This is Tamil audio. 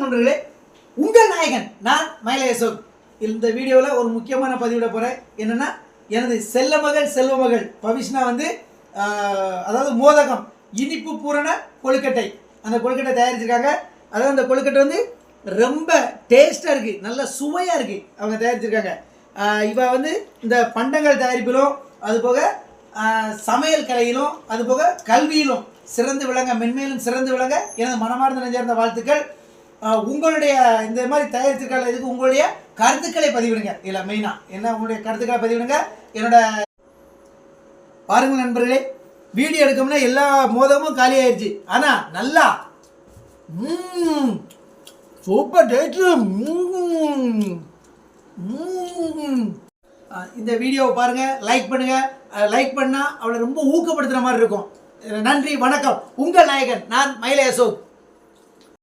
நண்பர்களே, உங்கள் நாயகன் நான் மயிலை அசோக். இந்த வீடியோவில் ஒரு முக்கியமான பதிவிட போகிறேன். என்னென்னா, எனது செல்வமகள் பவிஷ்ணா வந்து அதாவது மோதகம் இனிப்பு பூரண கொழுக்கட்டை, அந்த கொழுக்கட்டை தயாரிச்சிருக்காங்க. அதாவது அந்த கொழுக்கட்டை வந்து ரொம்ப டேஸ்ட்டாக இருக்குது, நல்ல சுவையாக இருக்குது. அவங்க தயாரிச்சிருக்காங்க. இவ வந்து இந்த பண்டங்கள் தயாரிப்பிலும், அதுபோக சமையல் கலையிலும், அதுபோக கல்வியிலும் சிறந்து விளங்க, மென்மேலும் சிறந்து விளங்க எனது மனமார்ந்த நெஞ்சார்ந்த வாழ்த்துக்கள். உங்களுடைய இந்த மாதிரி தயாரித்திருக்கால இதுக்கு உங்களுடைய கருத்துக்களை பதிவிடுங்க. இல்லை மெயினாக என்ன உங்களுடைய கருத்துக்களை பதிவிடுங்க. என்னோட பாருங்கள் நண்பர்களே, வீடியோ எடுக்கணும்னா எல்லா மோதமும் காலி ஆயிடுச்சு. ஆனால் நல்லா சூப்பர் டேஸ்ட்டு. இந்த வீடியோவை பாருங்கள், லைக் பண்ணுங்கள். லைக் பண்ணால் அவளை ரொம்ப ஊக்கப்படுத்துகிற மாதிரி இருக்கும். நன்றி, வணக்கம். உங்கள் நாயகன் நான் மயிலை அசோக்.